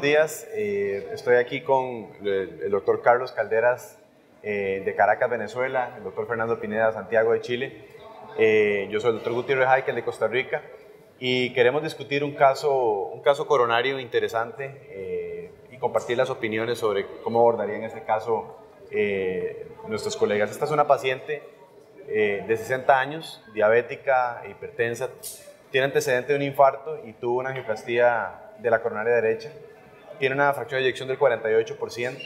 buenos días. Estoy aquí con el doctor Carlos Calderas de Caracas, Venezuela, el doctor Fernando Pineda, Santiago de Chile. Yo soy el doctor Gutiérrez Heikel de Costa Rica y queremos discutir un caso coronario interesante y compartir las opiniones sobre cómo abordarían este caso nuestros colegas. Esta es una paciente de 60 años, diabética, hipertensa, tiene antecedente de un infarto y tuvo una angioplastía de la coronaria derecha. Tiene una fracción de eyección del 48%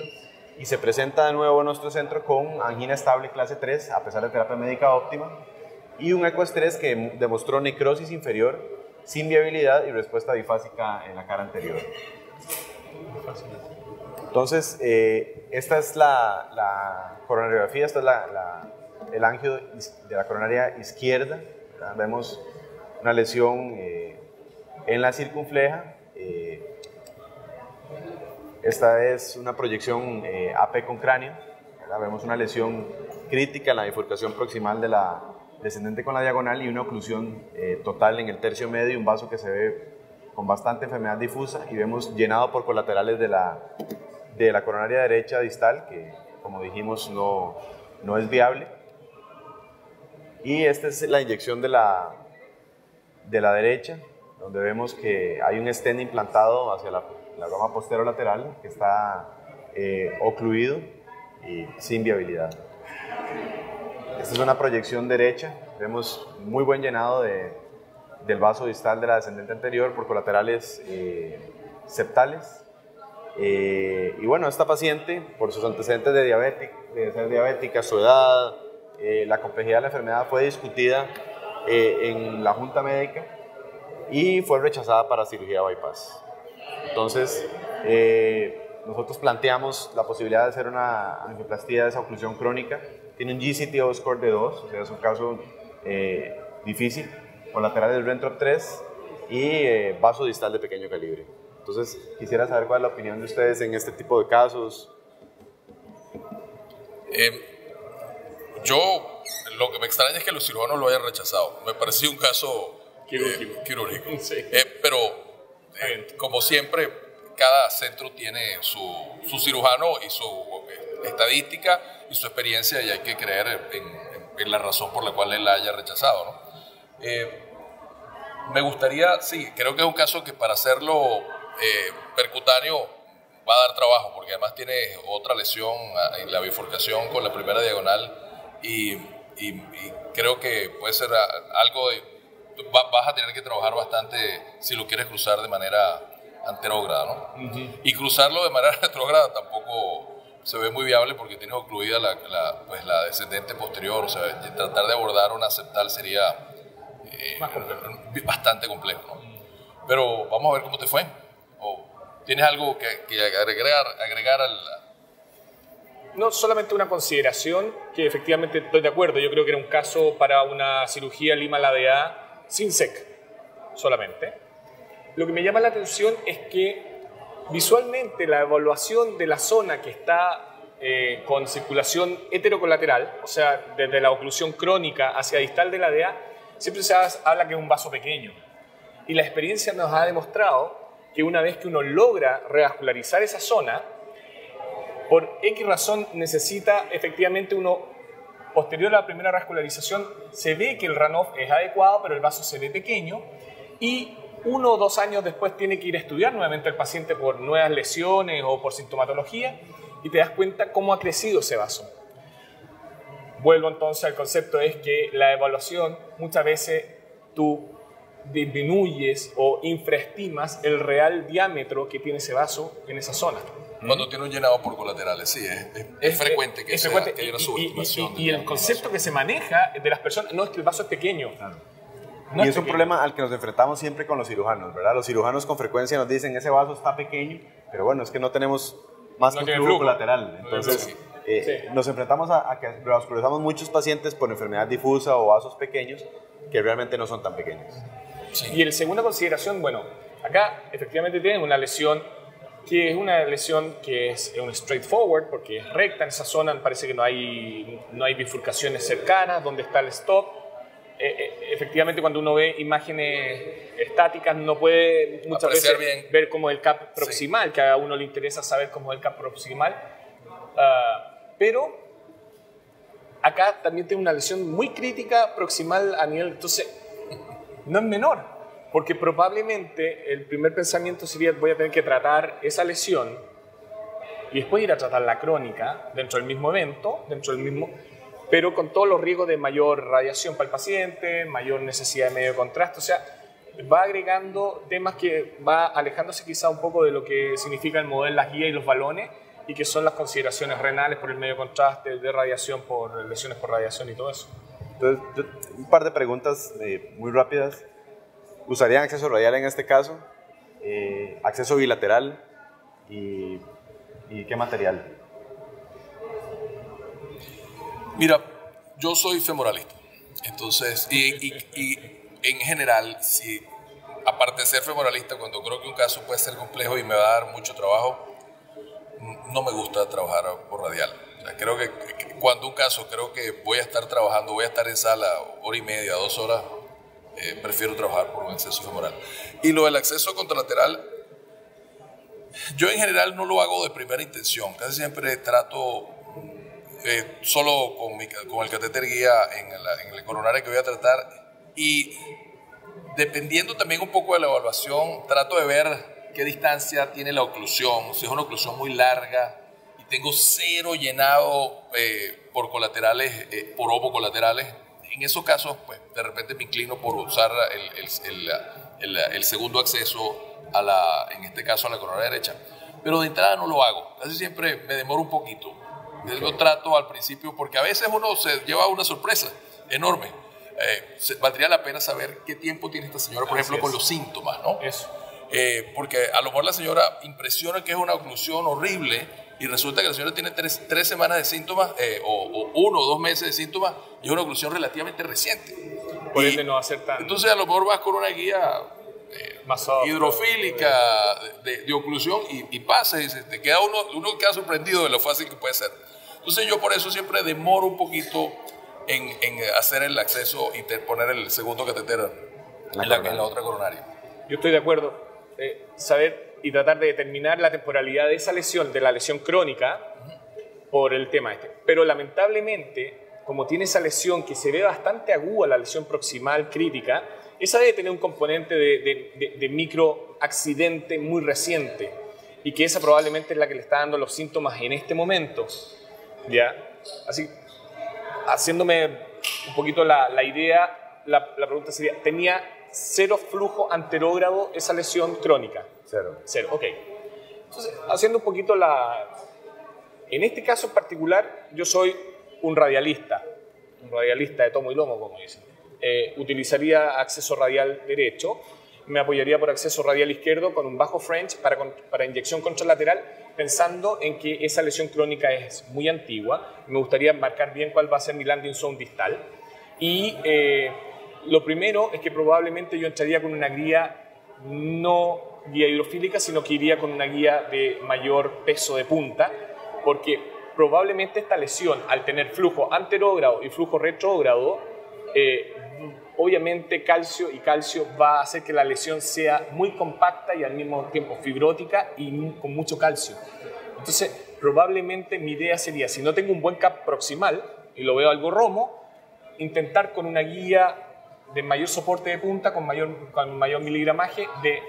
y se presenta de nuevo en nuestro centro con angina estable clase 3 a pesar de terapia médica óptima y un ecoestrés que demostró necrosis inferior sin viabilidad y respuesta bifásica en la cara anterior. Entonces, esta es la coronariografía, esta es el angio de la coronaria izquierda. Vemos una lesión en la circunfleja. Esta es una proyección AP con cráneo. Vemos una lesión crítica en la bifurcación proximal de la descendente con la diagonal y una oclusión total en el tercio medio y un vaso que se ve con bastante enfermedad difusa y vemos llenado por colaterales de la coronaria derecha distal que, como dijimos, no es viable. Y esta es la inyección de la derecha, donde vemos que hay un stent implantado hacia la rama posterolateral que está ocluido y sin viabilidad. Esta es una proyección derecha, vemos muy buen llenado del vaso distal de la descendente anterior por colaterales septales. Y bueno, esta paciente, por sus antecedentes de ser diabética, su edad, la complejidad de la enfermedad fue discutida en la junta médica y fue rechazada para cirugía bypass. Entonces, nosotros planteamos la posibilidad de hacer una angioplastía de esa oclusión crónica. Tiene un GCTO score de 2, o sea, es un caso difícil, con laterales del Rentrop 3 y vaso distal de pequeño calibre. Entonces, quisiera saber cuál es la opinión de ustedes en este tipo de casos. Lo que me extraña es que los cirujanos lo hayan rechazado. Me pareció un caso quirúrgico. Sí. Pero, como siempre, cada centro tiene su cirujano y su estadística y su experiencia y hay que creer en la razón por la cual él la haya rechazado, ¿no? Me gustaría, sí, creo que es un caso que para hacerlo percutáneo va a dar trabajo porque además tiene otra lesión en la bifurcación con la primera diagonal y creo que puede ser algo vas a tener que trabajar bastante si lo quieres cruzar de manera anterógrada, ¿no? Y cruzarlo de manera retrógrada tampoco se ve muy viable porque tienes ocluida la descendente posterior, o sea, tratar de abordar una septal sería bastante complejo, ¿no? Pero vamos a ver cómo te fue. ¿Tienes algo que agregar al...? No, solamente una consideración que efectivamente estoy de acuerdo. Yo creo que era un caso para una cirugía Lima-LADA sin SEC solamente. Lo que me llama la atención es que visualmente la evaluación de la zona que está con circulación heterocolateral, o sea, desde la oclusión crónica hacia distal de la DA, siempre se habla que es un vaso pequeño. Y la experiencia nos ha demostrado que una vez que uno logra revascularizar esa zona, por X razón necesita efectivamente uno, posterior a la primera vascularización, se ve que el runoff es adecuado, pero el vaso se ve pequeño y 1 o 2 años después tiene que ir a estudiar nuevamente al paciente por nuevas lesiones o por sintomatología y te das cuenta cómo ha crecido ese vaso. Vuelvo entonces al concepto, es que la evaluación muchas veces tú disminuyes o infraestimas el real diámetro que tiene ese vaso en esa zona. Cuando tiene un llenado por colaterales, sí, es frecuente que haya una subestimación. Y el concepto que se maneja de las personas, no es que el vaso es pequeño. Claro. No y es un problema al que nos enfrentamos siempre con los cirujanos, ¿verdad? Los cirujanos con frecuencia nos dicen, ese vaso está pequeño, pero bueno, es que no tenemos más que un flujo colateral. Entonces, nos enfrentamos a que revascularizamos muchos pacientes por enfermedad difusa o vasos pequeños que realmente no son tan pequeños. Sí. Y la segunda consideración, bueno, acá efectivamente tienen una lesión que es una lesión que es un straightforward porque es recta en esa zona, parece que no hay bifurcaciones cercanas donde está el stop. efectivamente cuando uno ve imágenes estáticas no puede muchas apreciar veces bien. ver cómo es el CAP proximal, que a uno le interesa saber cómo es el CAP proximal. Pero acá también tiene una lesión muy crítica proximal a nivel, entonces no es menor, porque probablemente el primer pensamiento sería voy a tener que tratar esa lesión y después ir a tratar la crónica dentro del mismo evento, pero con todos los riesgos de mayor radiación para el paciente, mayor necesidad de medio de contraste, o sea, va agregando temas que va alejándose quizá un poco de lo que significa el modelo, las guías y los balones, y que son las consideraciones renales por el medio de contraste, de radiación, por lesiones por radiación y todo eso. Entonces, un par de preguntas muy rápidas. ¿Usarían acceso radial en este caso? ¿Acceso bilateral? ¿Y qué material? Mira, yo soy femoralista. Entonces, y en general, si, aparte de ser femoralista, cuando creo que un caso puede ser complejo y me va a dar mucho trabajo, no me gusta trabajar por radial. O sea, creo que cuando un caso creo que voy a estar trabajando, voy a estar en sala hora y media, 2 horas, prefiero trabajar por un acceso femoral. Y lo del acceso contralateral, yo en general no lo hago de primera intención. Casi siempre trato solo con el catéter guía en el coronario que voy a tratar, y dependiendo también un poco de la evaluación, trato de ver qué distancia tiene la oclusión. Si es una oclusión muy larga y tengo cero llenado por colaterales, por ovocolaterales, en esos casos, pues de repente me inclino por usar el segundo acceso, en este caso a la coronaria derecha. Pero de entrada no lo hago, casi siempre me demoro un poquito. Okay. Lo trato al principio porque a veces uno se lleva una sorpresa enorme. Valdría la pena saber qué tiempo tiene esta señora, por ejemplo, con los síntomas, ¿no? Eso. Porque a lo mejor la señora impresiona que es una oclusión horrible y resulta que la señora tiene 3 semanas de síntomas o 1 o 2 meses de síntomas y es una oclusión relativamente reciente. Por ende no va a ser tan... Entonces a lo mejor vas con una guía más hidrofílica de oclusión y pasa y te queda uno queda sorprendido de lo fácil que puede ser. Entonces yo por eso siempre demoro un poquito en hacer el acceso y poner el segundo catéter en la otra coronaria. Yo estoy de acuerdo. Saber y tratar de determinar la temporalidad de esa lesión, de la lesión crónica, por el tema este. Pero lamentablemente, como tiene esa lesión que se ve bastante aguda, la lesión proximal crítica, esa debe tener un componente de microaccidente muy reciente y que esa probablemente es la que le está dando los síntomas en este momento. ¿Ya? Así, haciéndome un poquito la idea, la pregunta sería, ¿tenía cero flujo anterógrado esa lesión crónica? Cero, ok. Entonces, haciendo un poquito en este caso en particular, yo soy un radialista de tomo y lomo, como dicen. Utilizaría acceso radial derecho, me apoyaría por acceso radial izquierdo con un bajo French para inyección contralateral, pensando en que esa lesión crónica es muy antigua. Me gustaría marcar bien cuál va a ser mi landing zone distal. Y lo primero es que probablemente yo entraría con una guía, no guía hidrofílica, sino que iría con una guía de mayor peso de punta, porque probablemente esta lesión, al tener flujo anterógrado y flujo retrógrado, obviamente calcio va a hacer que la lesión sea muy compacta y al mismo tiempo fibrótica y con mucho calcio. Entonces, probablemente mi idea sería, si no tengo un buen CAP proximal y lo veo algo romo, intentar con una guía de mayor soporte de punta, con mayor miligramaje, de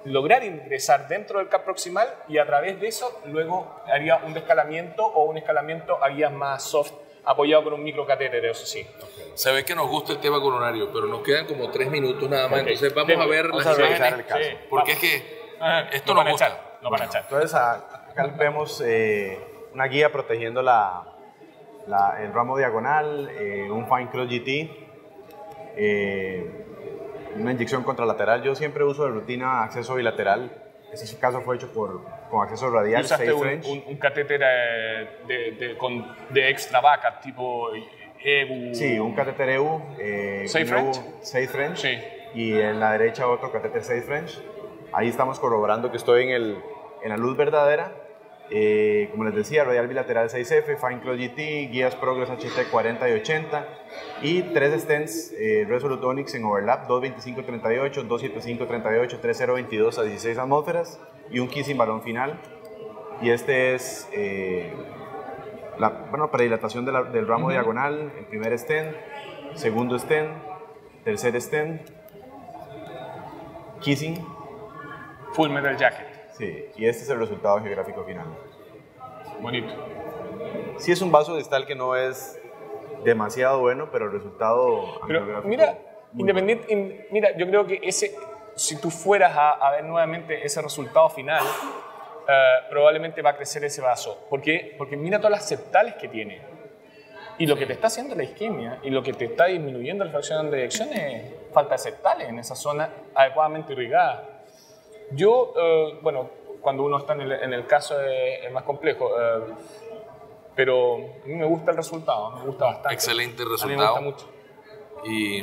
lograr ingresar dentro del CAP proximal y a través de eso luego haría un descalamiento o un escalamiento a guías más soft, apoyado con un microcatéter, eso sí. Okay. Se ve que nos gusta el tema coronario, pero nos quedan como 3 minutos nada más, entonces vamos a ver las imágenes, el caso. Porque es que esto nos gusta. No van a echar. Entonces acá vemos una guía protegiendo el ramo diagonal, un Fine Cross GT, una inyección contralateral. Yo siempre uso de rutina acceso bilateral. Ese caso fue hecho con acceso radial. ¿Usaste un catéter de extra vaca, tipo EBU? Sí, un catéter EBU. 6 French. 6 French. Sí. Y en la derecha otro catéter 6 French. Ahí estamos corroborando que estoy en la luz verdadera. Como les decía, radial bilateral 6F, FineCloud GT, guías Progress HT 40 y 80 y 3 stents Resolute Onyx en overlap 225-38, 275-38, 3022 a 16 atmósferas y un kissing balón final. Y este es predilatación del ramo diagonal, el primer stent, segundo stent, tercer stent, kissing. Full Metal Jacket. Sí, y este es el resultado geográfico final. Bonito. Sí, es un vaso distal que no es demasiado bueno, pero el resultado geográfico... Mira, yo creo que si tú fueras a ver nuevamente ese resultado final, probablemente va a crecer ese vaso. ¿Por qué? Porque mira todas las septales que tiene. Y lo que te está haciendo la isquemia y lo que te está disminuyendo la fracción de eyección es falta de septales en esa zona adecuadamente irrigada. Yo, cuando uno está en el caso es más complejo, pero a mí me gusta el resultado, me gusta bastante. Excelente resultado. A mí me gusta mucho. Y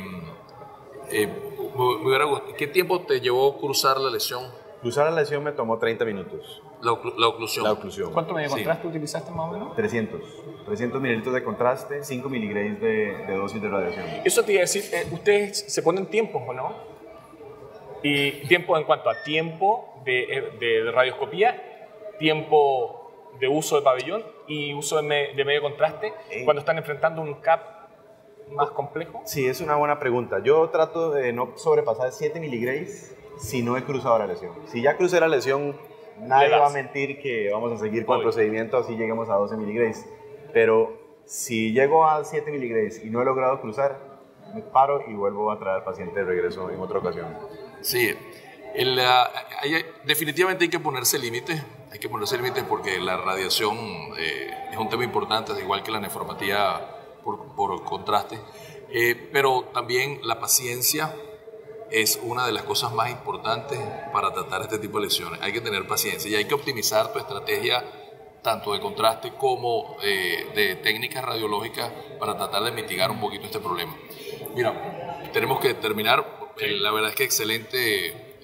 ¿qué tiempo te llevó cruzar la lesión? Cruzar la lesión me tomó 30 minutos. La oclusión. La oclusión. ¿Cuánto medio contraste utilizaste más o menos? 300 mililitros de contraste, 5 miligrays de dosis de radiación. Eso te iba a decir, ustedes se ponen tiempos, ¿o no? Y tiempo en cuanto a tiempo de radioscopía, tiempo de uso de pabellón y uso de medio contraste cuando están enfrentando un CAP más complejo. Sí, es una buena pregunta. Yo trato de no sobrepasar 7 miligrays si no he cruzado la lesión. Si ya crucé la lesión, nadie va a mentir que vamos a seguir con el procedimiento así lleguemos a 12 miligrays. Pero si llego a 7 miligrays y no he logrado cruzar, me paro y vuelvo a traer al paciente de regreso en otra ocasión. Sí, definitivamente hay que ponerse límites. Hay que ponerse límites porque la radiación es un tema importante, igual que la nefropatía por contraste. Pero también la paciencia es una de las cosas más importantes para tratar este tipo de lesiones. Hay que tener paciencia y hay que optimizar tu estrategia tanto de contraste como de técnicas radiológicas para tratar de mitigar un poquito este problema. Mira, tenemos que terminar. La verdad es que excelente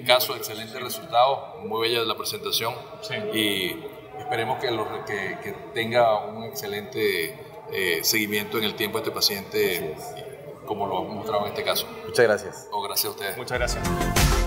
caso, excelente resultado, muy bella la presentación y esperemos que tenga un excelente seguimiento en el tiempo de este paciente como lo hemos mostrado en este caso. Muchas gracias. Gracias a ustedes. Muchas gracias.